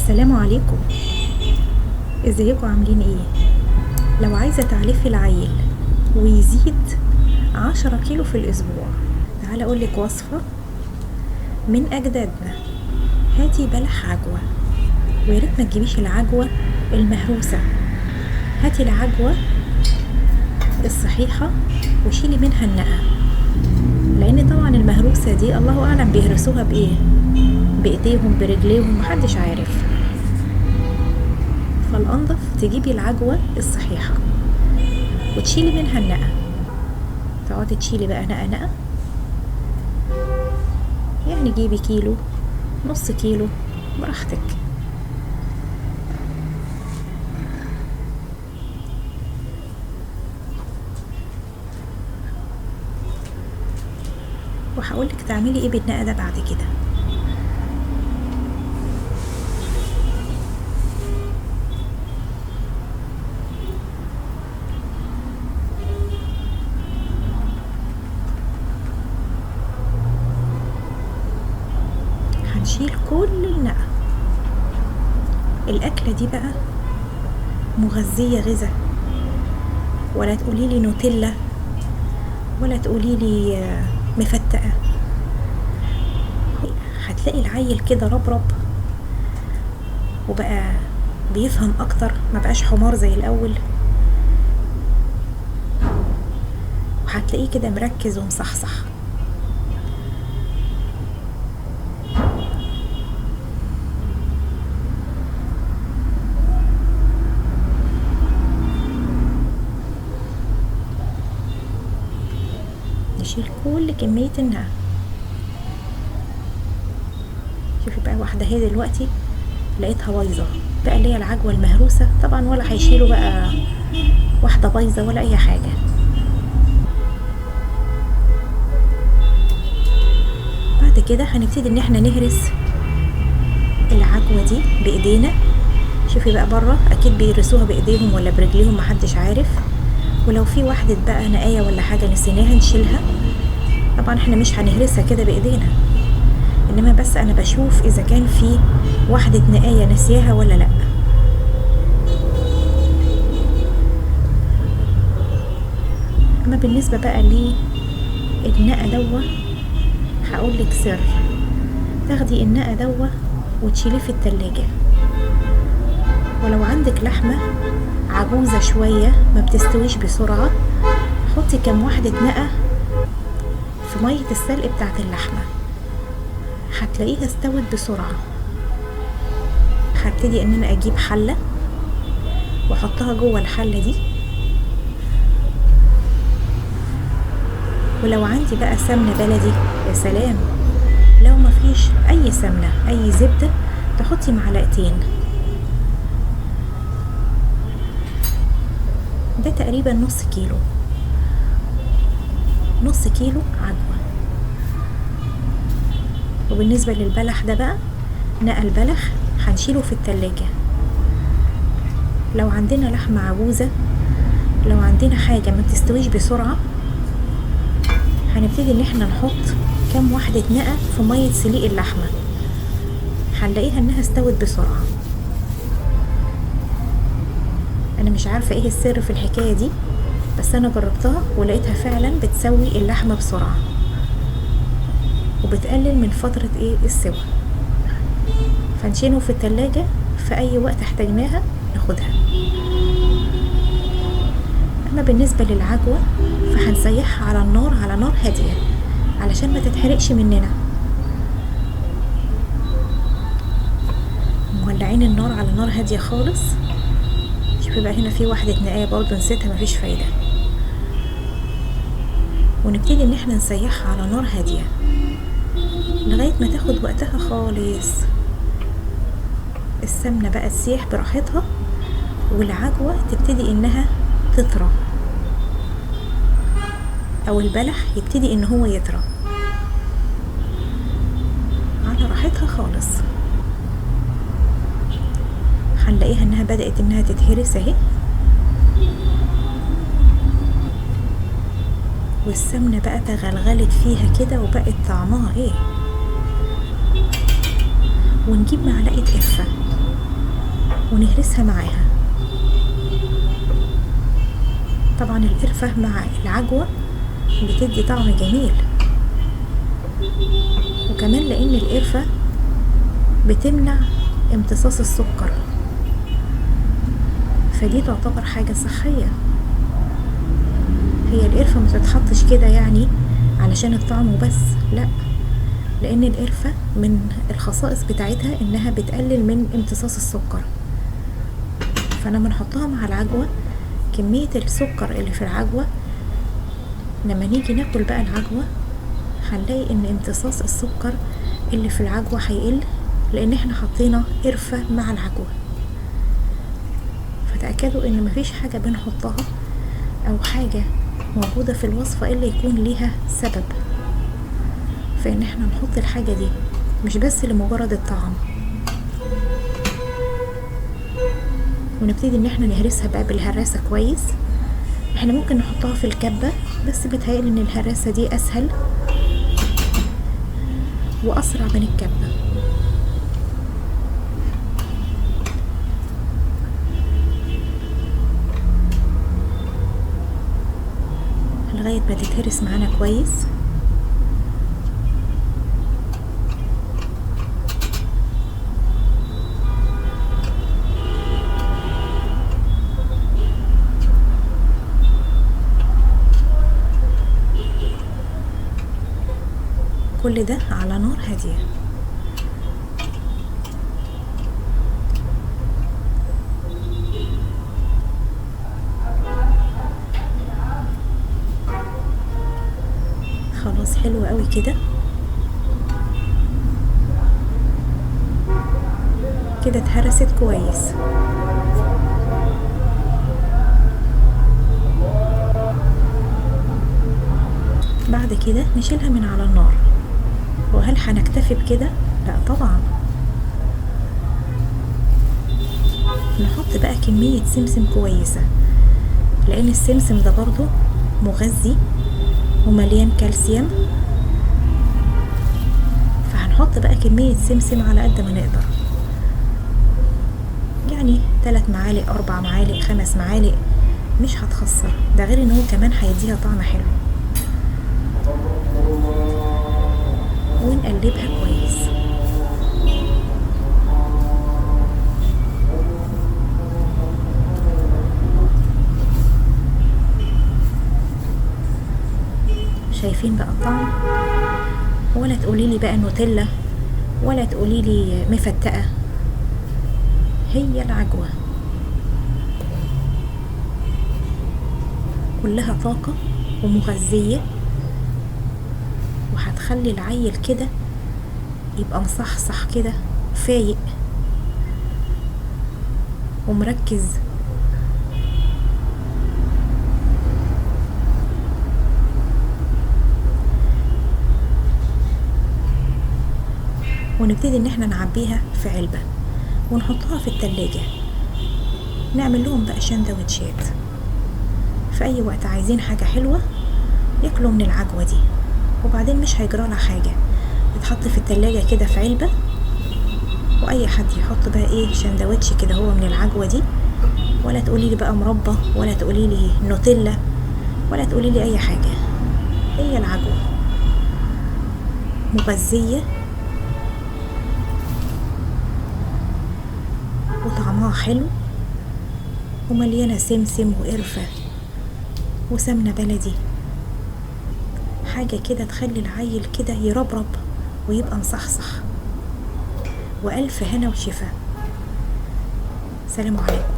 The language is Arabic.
السلام عليكم. ازيكم عاملين ايه؟ لو عايزة تعلفي العيل ويزيد 10 كيلو في الاسبوع، تعالى اقولك وصفة من اجدادنا. هاتي بلح عجوة، وياريت ما تجيبيش العجوة المهروسة، هاتي العجوة الصحيحة وشيلي منها النقع، لان طبعا المهروسة دي الله اعلم بيهرسوها بايه، بايديهم برجليهم، محدش عارف. فالأنظف تجيبي العجوة الصحيحة وتشيلي منها النقع، تقعدي تشيلي بقى نقع، يعني جيبي كيلو، نص كيلو، براحتك. وهقولك تعملي ايه بالنقع ده بعد كده. هنشيل كل النقع. الأكلة دي بقى مغذية غذاء، ولا تقوليلي نوتيلا، ولا تقوليلي مفتقة. هتلاقي العيل كده ربرب، وبقى بيفهم اكتر، ما بقاش حمار زي الاول، وهتلاقيه كده مركز ومصحصح. نشيل كل كمية النقع. شوفي بقى واحدة هي دلوقتي لقيتها بايظة بقى، اللي هي العجوة المهروسة طبعا، ولا هيشيلوا بقى واحدة بايظة ولا اي حاجة. بعد كده هنبتدي ان احنا نهرس العجوة دي بايدينا. شوفي بقى بره اكيد بيرسوها بايديهم ولا برجليهم، محدش عارف. ولو في واحدة بقى نقاية ولا حاجة نسيناها نشيلها. طبعا احنا مش هنهرسها كده بايدينا، انما بس انا بشوف اذا كان في واحدة نقاية نسيها ولا لا. اما بالنسبة بقى للنقا دوا، هقولك سر. تاخدي النقا دوا وتشيليه في التلاجة، ولو عندك لحمة عجوزة شوية ما بتستويش بسرعة، حطي كام واحدة نقا في مية السلق بتاعت اللحمة، هتلاقيها استوت بسرعة. هبتدي ان انا اجيب حلة واحطها جوه الحلة دي، ولو عندي بقى سمنة بلدي يا سلام، لو مفيش اي سمنة اي زبدة تحطي معلقتين. ده تقريبا نص كيلو عجوة. وبالنسبة للبلح ده بقى، نقى البلح هنشيله في التلاجة. لو عندنا لحمة عجوزة، لو عندنا حاجة ما بتستويش بسرعة، هنبتدي ان احنا نحط كام واحدة نقى في مية سليق اللحمة، هنلاقيها انها استوت بسرعة. انا مش عارفة ايه السر في الحكاية دي، بس انا جربتها ولقيتها فعلا بتسوي اللحمة بسرعة، وبتقلل من فترة السوا. فنشيله في التلاجة، في اي وقت احتاجناها ناخدها. اما بالنسبة للعجوة فهنسيحها على نار هادية علشان ما تتحرقش مننا. مولعين النار على نار هادية خالص. شوفي بقى هنا في واحدة نقاية برضو نسيتها، مفيش فايدة. ونبتدي ان احنا نسيحها على نار هادية لغاية ما تاخد وقتها خالص. السمنة بقى تسيح براحتها، والعجوة تبتدي انها تطرى، او البلح يبتدي ان هو يطرى على راحتها خالص. هنلاقيها انها بدأت انها تتهرس اهي، والسمنة بقى تغلغلت فيها كده وبقت طعمها ايه. ونجيب معلقة قرفة ونهرسها معاها. طبعا القرفة مع العجوة بتدي طعم جميل، وكمان لان القرفة بتمنع امتصاص السكر، فدي تعتبر حاجة صحية. هي القرفة ما تتحطش كده يعني علشان الطعم وبس، لا، لان القرفة من الخصائص بتاعتها انها بتقلل من امتصاص السكر. فلما نحطها مع العجوة كمية السكر اللي في العجوة لما نيجي ناكل بقى العجوة هنلاقي ان امتصاص السكر اللي في العجوة هيقل، لان احنا حطينا قرفة مع العجوة. فتأكدوا ان مفيش حاجة بنحطها او حاجة موجودة في الوصفة الا يكون ليها سبب، فان احنا نحط الحاجة دي مش بس لمجرد الطعم. ونبتدي ان احنا نهرسها بقى بالهراسة كويس. احنا ممكن نحطها في الكبة، بس بتهيألي ان الهراسة دي اسهل واسرع من الكبة. لغاية ما تتهرس معانا كويس. كل ده على نار هادية. خلاص حلو قوي كده. كده اتهرست كويس. بعد كده نشيلها من على النار. وهل هنكتفي بكده؟ لا طبعا، نحط بقى كمية سمسم كويسة، لان السمسم ده برضو مغذي ومليان كالسيوم. فهنحط بقى كمية سمسم على قد ما نقدر، يعني 3 معالق 4 معالق 5 معالق مش هتخسر. ده غير ان هو كمان هيديها طعم حلو. ونقلبها كويس. شايفين بقى الطعم؟ ولا تقوليلي بقى نوتيلا ولا تقوليلي مفتقة، هي العجوة كلها طاقة ومغذية، وهتخلي العيل كده يبقى مصحصح كده فايق ومركز. ونبتدي ان احنا نعبيها في علبة ونحطها في التلاجة. نعمل لهم بقى سندوتشات في اي وقت عايزين حاجة حلوة ياكلوا من العجوة دي، وبعدين مش هيجرالها حاجة. تتحط في التلاجة كده في علبة، واي حد يحط بقى ايه سندوتش كده هو من العجوة دي. ولا تقولي لي بقى مربى ولا تقولي لي نوتيلا ولا تقولي لي اي حاجة، هي العجوة مغذية وطعمها حلو ومليانة سمسم وقرفة وسمنة بلدي، حاجة كده تخلي العيل كده يربرب ويبقى مصحصح. وألف هنا وشفا. سلام عليكم.